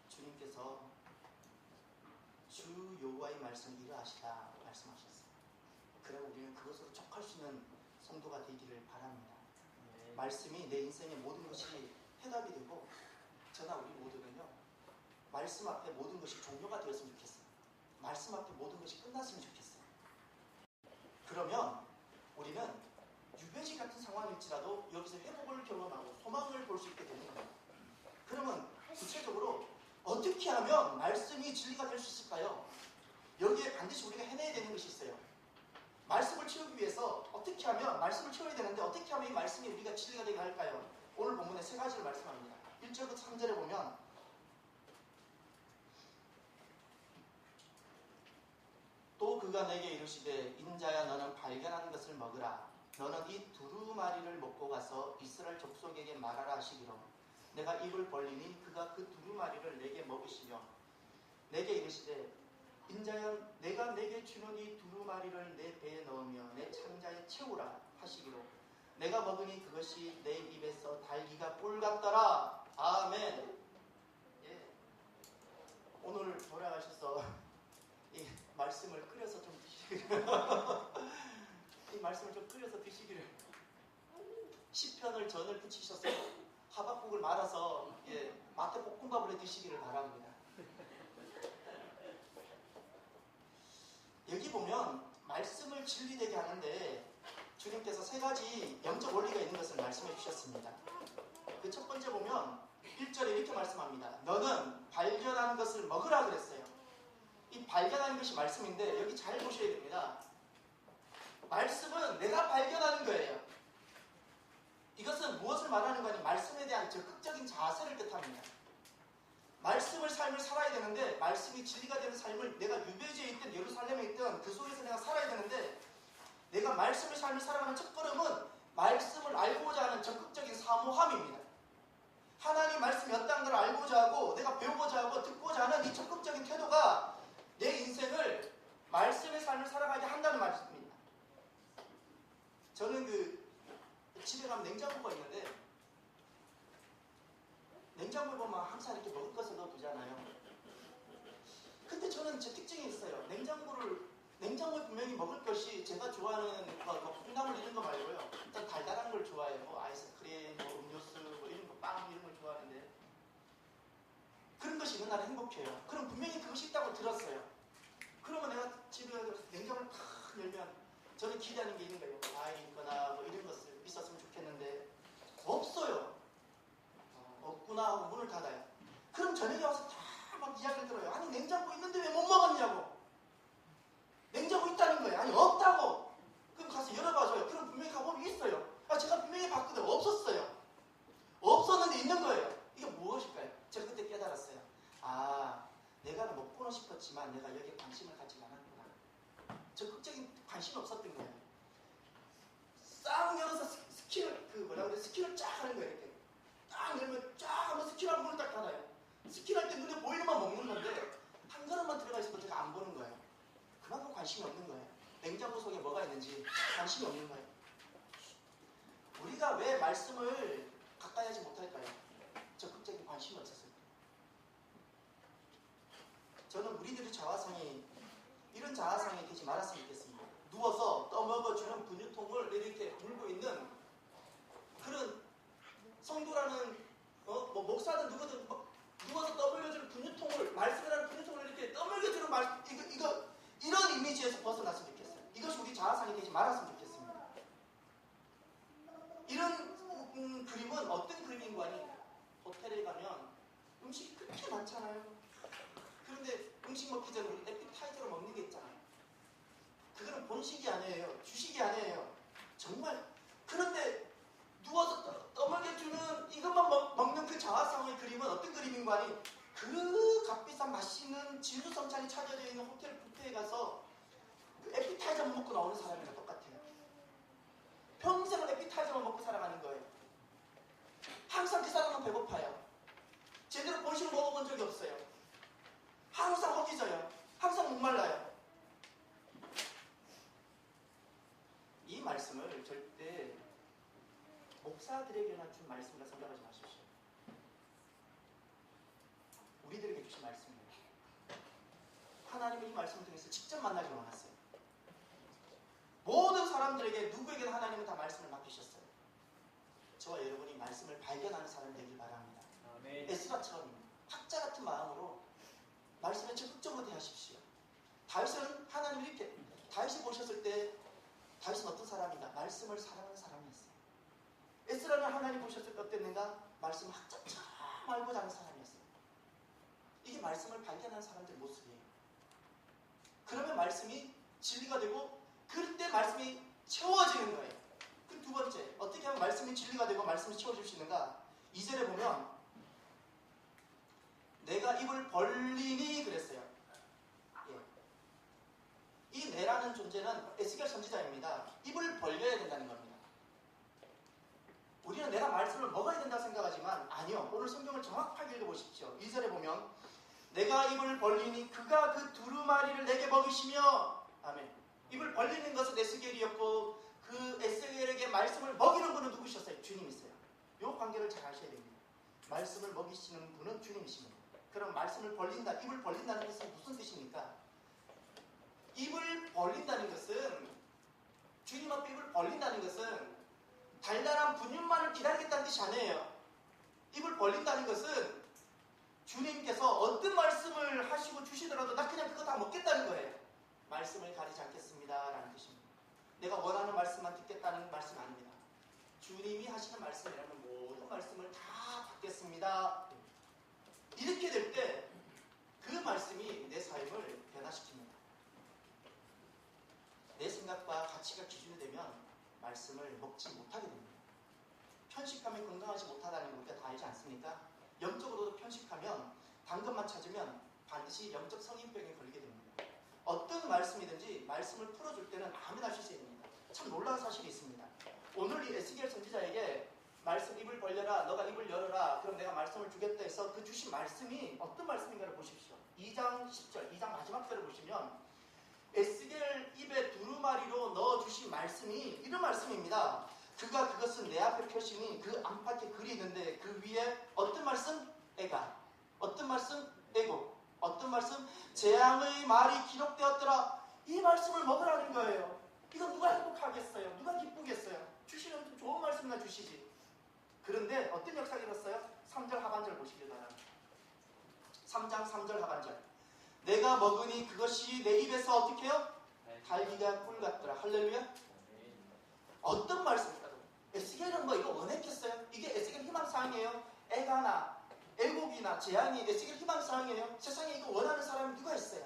주님께서 주 여호와의 말씀을 이해하시다 말씀하셨어요. 그럼 우리는 그것으로 족할 수 있는 성도가 되기를 바랍니다. 말씀이 내 인생의 모든 것이 해답이 되고, 저나 우리 모두는요, 말씀 앞에 모든 것이 종료가 되었으면 좋겠어요. 말씀 앞에 모든 것이 끝났으면 좋겠어요. 그러면 우리는 유배지 같은 상황일지라도 여기서 회복을 경험하고 소망을 볼 수 있게 되는 거예요. 그러면 구체적으로 어떻게 하면 말씀이 진리가 될 수 있을까요? 여기에 반드시 우리가 해내야 되는 것이 있어요. 말씀을 채우기 위해서 어떻게 하면, 말씀을 채워야 되는데 어떻게 하면 이 말씀이 우리가 진리가 되게 할까요? 오늘 본문에 세 가지를 말씀합니다. 1절부터 3절에 보면, 또 그가 내게 이르시되 인자야 너는 발견한 것을 먹으라. 너는 이 두루마리를 먹고 가서 이스라엘 족속에게 말하라 하시기로 내가 입을 벌리니 그가 그 두루마리를 내게 먹이시며 내게 이르시되 인자야 내가 내게 주는 이 두루마리를 내 배에 넣으며 내 창자에 채우라 하시기로 내가 먹으니 그것이 내 입에서 달기가 꿀 같더라. 아멘. 예. 오늘 돌아가셔서 이 말씀을 끓여서 좀 드시기를 이 말씀을 좀 끓여서 드시기를, 시편을 전을 붙이셔서 하박국을 말아서 마태 볶음밥을 해 드시기를 바랍니다. 여기 보면 말씀을 진리되게 하는데 주님께서 세 가지 영적 원리가 있는 것을 말씀해 주셨습니다. 그 첫 번째 보면 1절에 이렇게 말씀합니다. 너는 발견하는 것을 먹으라 그랬어요. 이 발견하는 것이 말씀인데 여기 잘 보셔야 됩니다. 말씀은 내가 발견하는 거예요. 이것은 무엇을 말하는 거니? 말씀에 대한 적극적인 자세를 뜻합니다. 말씀을 삶을 살아야 되는데, 말씀이 진리가 되는 삶을 내가 유배지에 있든 예루살렘에 있든 그 속에서 내가 살아야 되는데, 내가 말씀을 삶을 살아가는 첫걸음은 말씀을 알고자 하는 적극적인 사모함입니다. 하나님 말씀이 어떤 걸 알고자 하고 내가 배우고자 하고 듣고자 하는 이 적극적인 태도가 내 인생을 말씀의 삶을 살아가게 한다는 말씀입니다. 저는 집에 가면 냉장고가 있는데 냉장고에 보면 항상 이렇게 먹을 것을 넣어두잖아요. 근데 저는 제 특징이 있어요. 냉장고에 분명히 먹을 것이 제가 좋아하는 콩나물 이런 거 말고요. 일단 달달한 걸 좋아해요. 아이스크림, 음료수, 이런 거, 빵 이런 걸 좋아하는데 그런 것이 있는 날은 행복해요. 그럼 분명히 그것이 있다고 들었어요. 그러면 내가 집에 냉장고를 탁 열면 저는 기대하는 게 있는 거예요. 과일이 있거나 이런 것을 있었으면 좋겠는데 없어요. 없구나 하고 문을 닫아요. 그럼 저녁에 와서 다 막 이야기를 들어요. 아니 냉장고 있는데 왜 못 먹었냐고. 냉장고 있다는 거예요. 아니 없다고. 그럼 가서 열어봐줘요. 그럼 분명히 가보면 있어요. 제가 분명히 봤거든. 없었어요. 없었는데 있는 거예요. 이게 무엇일까요? 제가 그때 깨달았어요. 내가 먹고는 싶었지만 내가 여기에 관심을 갖지 않았구나. 적극적인 관심이 없었던 거예요. 싹 열어서 스킬을 쫙 하는 거예요. 이렇게 딱 열면 쫙 하면 스킬하고 문을 딱 닫아요. 스킬할 때 눈에 보이는 만 먹는 건데 한 그릇만 들어가 있어도 제가 안 보는 거예요. 그만큼 관심이 없는 거예요. 냉장고 속에 뭐가 있는지 관심이 없는 거예요. 우리가 왜 말씀을 가까이 하지 못할까요? 적극적인 관심이 없었을 때. 저는 우리들의 이런 자아상이 되지 말았으면 좋겠습니다. 누워서 떠먹어주는 분유통을 이렇게 물고 있는 그런 성도라는 목사든 누구든 누워서 떠먹여주는 분유통을, 말씀이라는 분유통을 이렇게 떠먹여주는 이런 이미지에서 벗어났으면 좋겠어요. 이것이 우리 자아상이 되지 말았으면 좋겠습니다. 이런 그림은 어떤 그림인가 하니 호텔에 가면 음식이 그렇게 많잖아요. 그런데 음식 먹기 전에 우리 에피타이저로 먹는 게 있잖아요. 그거는 본식이 아니에요. 주식이 아니에요. 정말. 그런데 누워서 떠먹여주는 이것만 먹는 그 자아상의 그림은 어떤 그림인가 하니 그 값비싼 맛있는 진수성찬이 차려져 있는 호텔 뷔페에 가서 그 에피타이저만 먹고 나오는 사람이랑 똑같아요. 평생을 에피타이저만 먹고 살아가는 거예요. 항상 그 사람은 배고파요. 제대로 본식을 먹어본 적이 없어요. 항상 허기져요. 항상 목말라요. 이 말씀을 절대 목사들에게만 준 말씀이라 생각하지 마십시오. 우리들에게 주신 말씀이에요. 하나님 말씀을 통해서 직접 만나기 원했어요. 모든 사람들에게 누구에게나 하나님은 다 말씀을 맡기셨어요. 저와 여러분이 말씀을 발견하는 사람 되길 바랍니다. 에스라처럼 학자 같은 마음으로 말씀에 적극적으로 대하십시오. 다윗은 하나님을 이렇게, 다윗이 보셨을 때 다윗은 어떤 사람인가? 말씀을 사랑하는 사람이었어요. 에스라는 하나님 보셨을 때 어땠는가? 말씀을 학자처럼 알고 자는 사람이었어요. 이게 말씀을 발견하는 사람들의 모습이에요. 그러면 말씀이 진리가 되고 그때 말씀이 채워지는 거예요. 그 두 번째, 어떻게 하면 말씀이 진리가 되고 말씀이 채워질 수 있는가? 2절에 보면 내가 입을 벌리니 그랬어요. 예. 이 내라는 존재는 에스겔 선지자입니다. 입을 벌려야 된다는 겁니다. 우리는 내가 말씀을 먹어야 된다고 생각하지만 아니요. 오늘 성경을 정확하게 읽어보십시오. 2절에 보면 내가 입을 벌리니 그가 그 두루마리를 내게 먹이시며 아멘. 입을 벌리는 것은 에스겔이었고 그 에스겔에게 말씀을 먹이는 분은 누구셨어요? 주님이세요. 이 관계를 잘 아셔야 됩니다. 말씀을 먹이시는 분은 주님이십니다. 그럼 말씀을 벌린다, 입을 벌린다는 것은 무슨 뜻입니까? 입을 벌린다는 것은 주님 앞에 입을 벌린다는 것은 달달한 분율만을 기다리겠다는 뜻이 아니에요. 입을 벌린다는 것은 주님께서 어떤 말씀을 하시고 주시더라도 나 그냥 그거 다 먹겠다는 거예요. 말씀을 가리지 않겠습니다 라는 뜻입니다. 내가 원하는 말씀만 듣겠다는 말씀 아닙니다. 주님이 하시는 말씀이라면 모든 말씀을 다 받겠습니다. 이렇게 될 때 그 말씀이 내 삶을 변화시킵니다. 내 생각과 가치가 기준이 되면 말씀을 먹지 못하게 됩니다. 편식하면 건강하지 못하다는 걸 우리가 다 알지 않습니까? 영적으로도 편식하면 당근만 찾으면 반드시 영적 성인병에 걸리게 됩니다. 어떤 말씀이든지 말씀을 풀어줄 때는 아무나 할 수 있어야 됩니다. 참 놀라운 사실이 있습니다. 오늘 이 에스겔 선지자에게 말씀 입을 벌려라, 너가 입을 열어라, 그럼 내가 말씀을 주겠다 해서 그 주신 말씀이 어떤 말씀인가를 보십시오. 2장 10절, 2장 마지막 절을 보시면 에스겔 입에 두루마리로 넣어주신 말씀이 이런 말씀입니다. 그가 그것은 내 앞에 펴시니 그 안팎에 글이 있는데 그 위에 어떤 말씀? 애가. 어떤 말씀? 애고. 어떤 말씀? 재앙의 말이 기록되었더라. 이 말씀을 먹으라는 거예요. 이거 누가 행복하겠어요? 누가 기쁘겠어요? 주시는 좀 좋은 말씀이나 주시지. 그런데 어떤 역사가 일어났어요? 3절 하반절 보시길 바랍니다. 3장 3절 하반절. 내가 먹으니 그것이 내 입에서 어떻게 해요? 달기가 꿀 같더라. 할렐루야. 어떤 말씀입니까? 에스겔은 뭐 이거 원했겠어요? 이게 에스겔 희망사항이에요? 애가나 애곡이나 재앙이 에스겔 희망사항이에요? 세상에 이거 원하는 사람이 누가 있어요?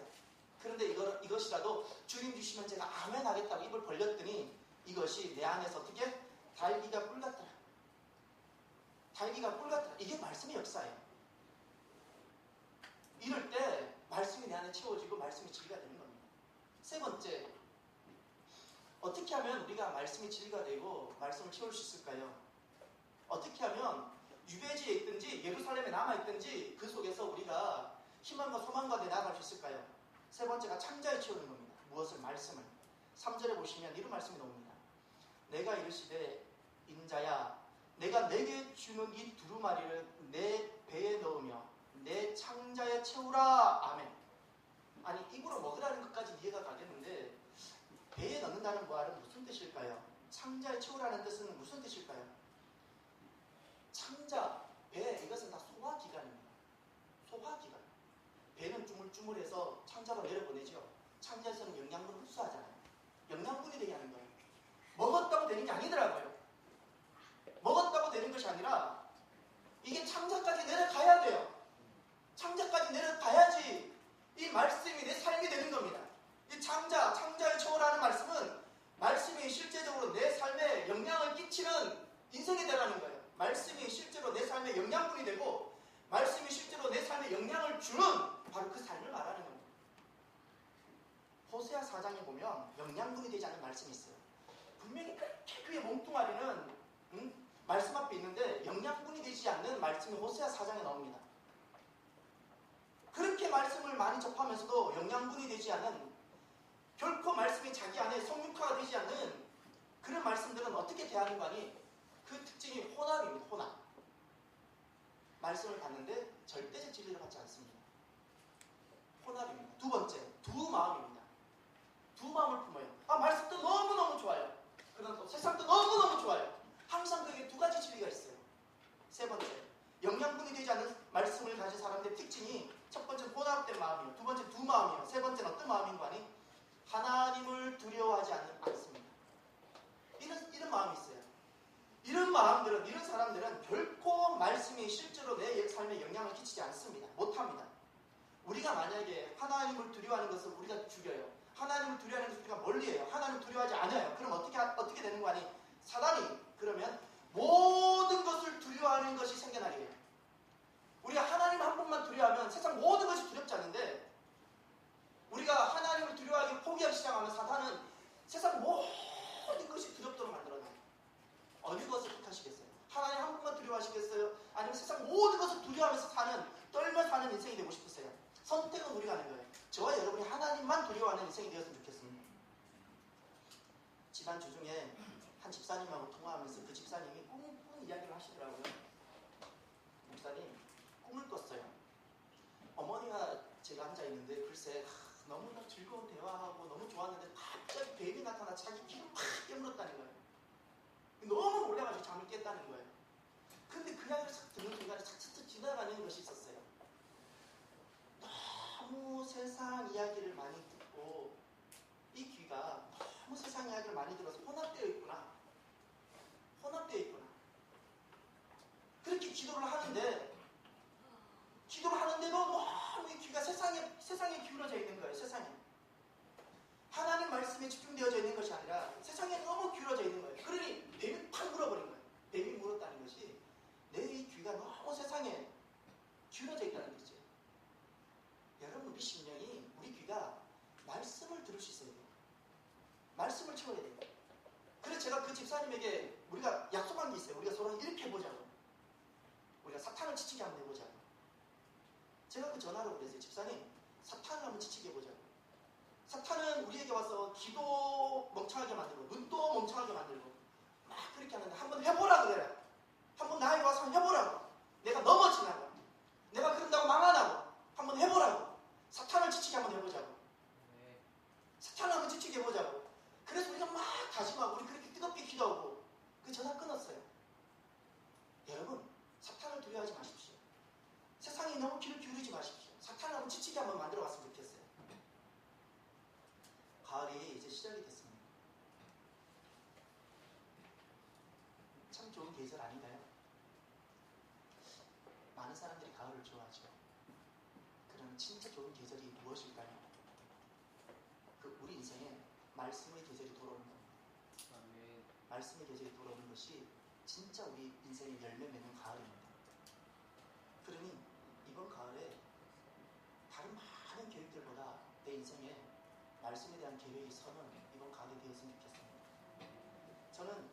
그런데 이것이라도 주님 주시면 제가 아멘 하겠다고 입을 벌렸더니 이것이 내 안에서 어떻게? 달기가 꿀 같더라. 달기가 꿀 같더라. 이게 말씀의 역사예요. 이럴 때 말씀이 내 안에 채워지고 말씀이 진리가 되는 겁니다. 세 번째, 어떻게 하면 우리가 말씀이 진리가 되고 말씀을 채울 수 있을까요? 어떻게 하면 유배지에 있든지 예루살렘에 남아있든지 그 속에서 우리가 희망과 소망과 나아갈 수 있을까요? 세 번째가 창자에 채우는 겁니다. 무엇을? 말씀을. 3절에 보시면 이런 말씀이 나옵니다. 내가 이르시되 인자야 내가 내게 주는 이 두루마리를 내 배에 넣으며 내 창자에 채우라. 아멘. 아니 입으로 먹으라는 것까지 이해가 가겠는데 배에 넣는다는 말은 무슨 뜻일까요? 창자에 채우라는 뜻은 무슨 뜻일까요? 창자, 배 이것은 다 소화기관입니다. 소화기관. 배는 주물주물해서 창자로 내려보내죠. 창자에서는 영양분을 흡수하잖아요. 영양분이 되게 하는 거예요. 먹었다고 되는 게 아니더라고요. 먹었다고 되는 것이 아니라 이게 창자까지 내려가야 돼요. 창자까지 내려가야지 이 말씀이 내 삶이 되는 겁니다. 이 창자에 채우라는 말씀은 말씀이 실제적으로 내 삶에 영향을 끼치는 인생이 되라는 거예요. 말씀이 실제로 내 삶에 영양분이 되고 말씀이 실제로 내 삶에 영향을 주는 바로 그 삶을 말하는 겁니다. 호세아 4장에 보면 영양분이 되지 않는 말씀이 있어요. 분명히 그렇게 그의 몸뚱아리는 말씀 앞에 있는데 영양분이 되지 않는 말씀이 호세아 4장에 나옵니다. 그렇게 말씀을 많이 접하면서도 영양분이 되지 않은 결코 말씀이 자기 안에 성육화가 되지 않는 그런 말씀들은 어떻게 대하는 거 아니? 그 특징이 혼합입니다. 혼합. 말씀을 받는데 절대적 진리를 받지 않습니다. 혼합입니다. 두 번째, 두 마음입니다. 마음이요. 두 번째 두 마음이요. 세 번째는 어떤 마음인 거 아니? 하나님을 두려워하지 않습니다. 이런 마음이 있어요. 이런 마음들은, 이런 사람들은 결코 말씀이 실제로 내 삶에 영향을 끼치지 않습니다. 못합니다. 우리가 만약에 하나님을 두려워하는 것을 우리가 죽여요. 하나님을 두려워하는 것을 우리가 멀리해요. 하나님을 두려워하지 않아요. 그럼 어떻게 되는 거 아니? 사단이 그러면 모든 것을 두려워하는 것이 생겨나게 해요. 우리가 하나님 한 분만 두려워하면 세상 모든 것이 두렵지 않은데, 우리가 하나님을 두려워하기 포기하기 시작하면 사단은 세상 모든 것이 두렵도록 만들어놔요. 어느 것을 택하시겠어요? 하나님 한 분만 두려워하시겠어요? 아니면 세상 모든 것을 두려워하면서 떨며 사는 인생이 되고 싶으세요? 선택은 우리가 하는 거예요. 저와 여러분이 하나님만 두려워하는 인생이 되었으면 좋겠습니다. 지난주 중에 한 집사님하고 통화하면서 그 집사님이 꿈을 꾸는 이야기를 하시더라고요. 목사님, 꿈을 꿨어요. 어머니가 제가 앉아있는데 글쎄 너무나 즐거운 대화하고 너무 좋았는데 갑자기 뱀이 나타나 자기 귀를 팍 깨물었다는 거예요. 너무 놀라가지고 잠을 깼다는 거예요. 근데 그 이야기를 싹 듣는 순간에 착착 지나가는 것이 있었어요. 너무 세상 이야기를 많이 듣고 이 귀가 너무 세상 이야기를 많이 들어서 혼합되어 있구나. 그렇게 기도를 하는데도 너무 이 귀가 세상에 기울어져 있는 거예요. 세상에. 하나님 말씀에 집중되어져 있는 것이 아니라 세상에 너무 기울어져 있는 거예요. 그러니 뱀이 팍 물어버린 거예요. 뱀이 물었다는 것이 내 이 귀가 너무 세상에 기울어져 있다는 거죠. 여러분, 우리 심령이, 우리 귀가 말씀을 들을 수 있어야 돼요. 말씀을 채워야 돼요. 그래서 제가 그 집사님에게 우리가 약속한 게 있어요. 우리가 서로 이렇게 해보자고. 우리가 사탄을 지치게 한번 해보자고. 제가 그 전화로 그랬어요. 집사님, 사탄을 한번 지치게 해보자고. 사탄은 우리에게 와서 귀도 멍청하게 만들고 눈도 멍청하게 만들고 막 그렇게 하는데 한번 해보라 그래요. 한번 나에게 와서 해보라고. 내가 넘어지라고. 내가 그런다고 망하라고. 한번 해보라고. 사탄을 지치게 한번 해보자고. 사탄을 한번 지치게 해보자고. 그래서 우리가 막 다짐하고 우리 그렇게 뜨겁게 기도하고 그 전화 끊었어요. 여러분, 사탄을 두려워하지 마십시오. 세상에 너무 귀를 기울이지 마십시오. 사탄을 한번 지치게 한번 만들어 갔으면 좋겠어요. 가을이 이제 시작이 됐습니다. 참 좋은 계절 아닌가요? 많은 사람들이 가을을 좋아하죠. 그럼 진짜 좋은 계절이 무엇일까요? 우리 인생에 말씀의 계절이 돌아오는 겁니다. 말씀의 계절이 돌아오는 것이 진짜 우리 인생의 열매 맺는 가을입니다. 그러니 이번 가을에 다른 많은 계획들보다 내 인생에 말씀에 대한 계획이 서는 이번 가을이 되었으면 좋겠습니다. 저는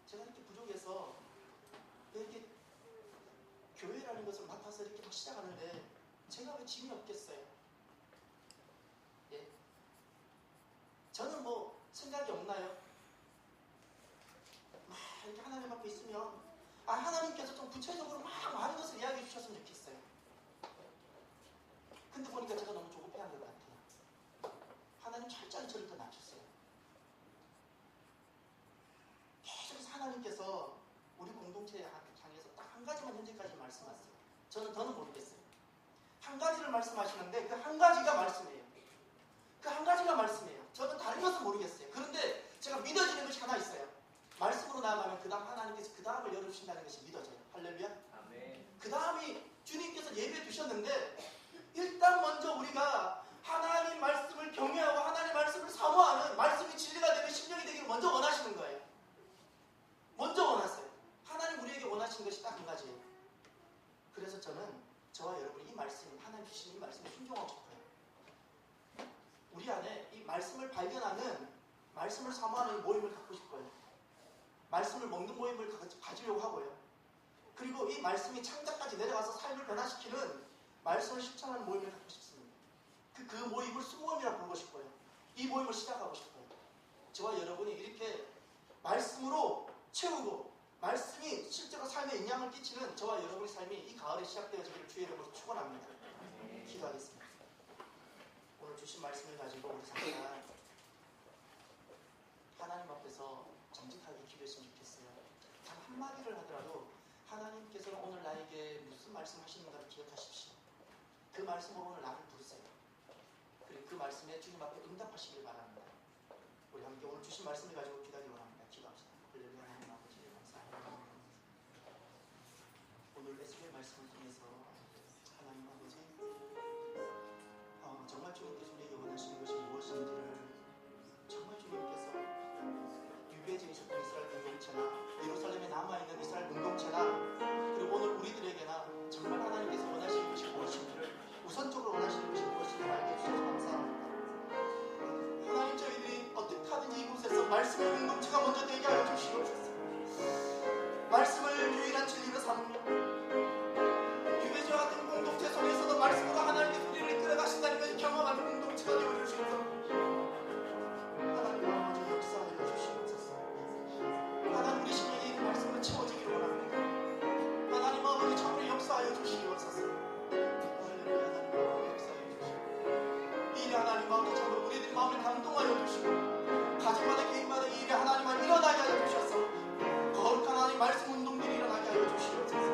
제가 이렇게 부족해서 이렇게 교회라는 것을 맡아서 이렇게 막 시작하는데 제가 왜 짐이 없겠어요? 예? 저는 뭐 생각이 없나요? 막 이렇게 하나님 앞에 있으면 하나님께서 좀 구체적으로 막 많은 것을 이야기해 주셨으면 좋겠어요. 근데 보니까 제가 너무 조급해한 것 같아요. 하나님 철저히 저를 더 낮췄어요. 계속해서 하나님께서 우리 공동체에 향해서 딱 한 가지만 현재까지 말씀하세요. 더는 모르겠어요. 한 가지를 말씀하시는데 그 한 가지가 말씀이에요. 그 한 가지가 말씀이에요. 저는 다른 것은 모르겠어요. 그런데 제가 믿어지는 것이 하나 있어요. 말씀으로 나아가면 그 다음 하나님께서 그 다음을 열어주신다는 것이 믿어져요. 할렐루야. 아멘. 그 다음이 주님께서 예배해 주셨는데 일단 먼저 우리가 하나님 말씀을 경외하고 하나님 말씀을 사모하는 말씀이 진리가 되는 심령이 되기를 먼저 원하시는 거예요. 먼저 원하세요. 하나님 우리에게 원하시는 것이 딱 한 가지예요. 그래서 저는 저와 여러분이 이 말씀, 하나님 주신 이 말씀에 순종하고 싶어요. 우리 안에 이 말씀을 발견하는, 말씀을 사모하는 모임을 갖고 싶어요. 말씀을 먹는 모임을 가지려고 하고요. 그리고 이 말씀이 창자까지 내려가서 삶을 변화시키는 말씀을 실천하는 모임을 갖고 싶습니다. 그 모임을 수모임이라고 부르고 싶어요. 이 모임을 시작하고 싶어요. 저와 여러분이 이렇게 말씀으로 채우고 말씀이 실제로 삶에 영향을 끼치는 저와 여러분의 삶이 이 가을에 시작되어지기를 주의 이름으로 축원합니다. 기도하겠습니다. 오늘 주신 말씀을 가지고 우리 사회가 하나님 앞에서 정직하게 기도했으면 좋겠어요. 단 한마디를 하더라도 하나님께서는 오늘 나에게 무슨 말씀하시는가를 기억하십시오. 그 말씀으로 오늘 나를 부르세요. 그리고 그 말씀에 주님 앞에 응답하시길 바랍니다. 우리 함께 오늘 주신 말씀을 가지고 기다리기 원합니다. 기도합시다. 할렐루야. 하나님 아버지 감사합니다. 오늘 에스겔 말씀을 통해서 하나님 아버지 정말 주님께서 우리에게 원하시는 것이 무엇인지를 정말 주님께서 유배지에 있었던 이스라엘 공동체나 예루살렘에 남아있는 이스라엘 공동체나 그리고 오늘 우리들에게나 정말 하나님께서 원하시는 것이 무엇인지를 우선적으로 원하시는 것이 무엇인지를 알게 해주셔서 감사합니다. 하나님 저희들이 어떻게 하든지 이곳에서 말씀의 공동체가 먼저 되게 하여 주시옵소서. 말씀을 유일한 진리로 삼으며 유배지와 같은 공동체 속에서도 말씀으로 하나님께서 우리를 끌어가신다는 것을 경험하는 공동체가 되어주시옵소서. 하나님 아버지 역사하여 주시옵소서. 하나님 우리 심령이 이 말씀으로 채워지기를 원합니다. 하나님 아버지 참으로 역사하여 주시옵소서. 할렐루야. 하나님 아버지 역사하여 주시옵소서. 이 일에 하나님 아버지 참으로 우리들의 마음을 감동하여 주시고 가정마다 개인마다 이 일에 하나님 앞에 일어나게 하여 주셔서 거룩한 하나님 말씀 운동들이 일어나게 하여 주시옵소서.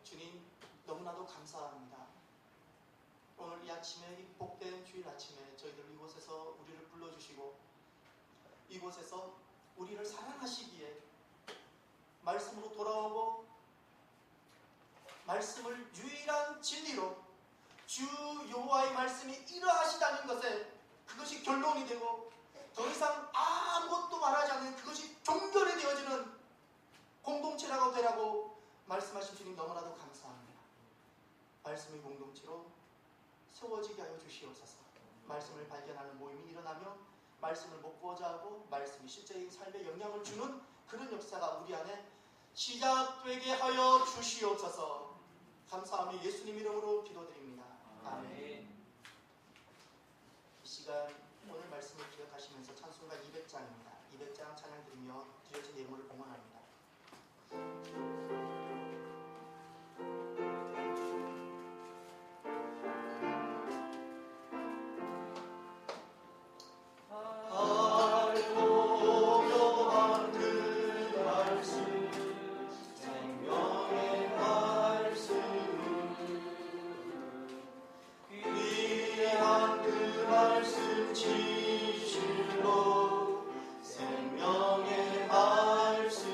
주님 너무나도 감사합니다. 오늘 이 아침에 이 복된 주일 아침에 저희들 이곳에서 우리를 불러주시고 이곳에서 우리를 사랑하시기에 말씀으로 돌아오고 말씀을 유일한 진리로 주 여호와의 말씀이 이러하시다는 것에 그것이 결론이 되고 더 이상 아무것도 말하지 않는 그것이 종결이 되어지는 공동체라고 되라고 말씀하신 주님 너무나도 감사합니다. 말씀의 공동체로 세워지게 하여 주시옵소서. 말씀을 발견하는 모임이 일어나며 말씀을 먹고자 하고 말씀이 실제의 삶에 영향을 주는 그런 역사가 우리 안에 시작되게 하여 주시옵소서. 감사하며 예수님 이름으로 기도드립니다. 아멘. 이 시간 오늘 말씀을 기억하시면서 찬송가 200장입니다. 200장 찬양 드리며 드려진 예물을 봉헌합니다. 진실로 생명의 말씀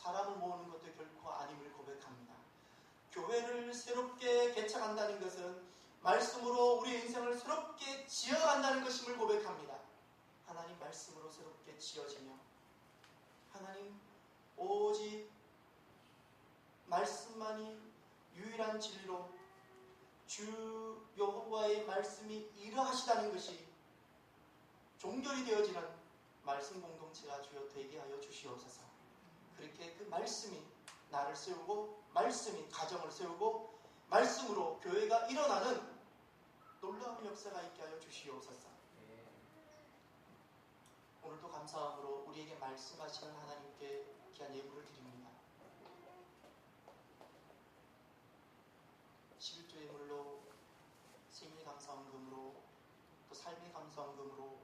사람을 모으는 것도 결코 아님을 고백합니다. 교회를 새롭게 개척한다는 것은 말씀으로 우리의 인생을 새롭게 지어간다는 것임을 고백합니다. 하나님 말씀으로 새롭게 지어지며 하나님 오직 말씀만이 유일한 진리로 주 여호와의 말씀이 이러하시다는 것이 종결이 되어지는 말씀 공동체가 주여 되게 하여 주시옵소서. 그렇게 그 말씀이 나를 세우고 말씀이 가정을 세우고 말씀으로 교회가 일어나는 놀라운 역사가 있게 하여 주시옵소서. 오늘도 감사함으로 우리에게 말씀하시는 하나님께 귀한 예물을 드립니다. 11조 예물로 생일 감사원금으로 또 삶의 감사원금으로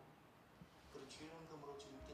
그리고 주일원금으로 주님께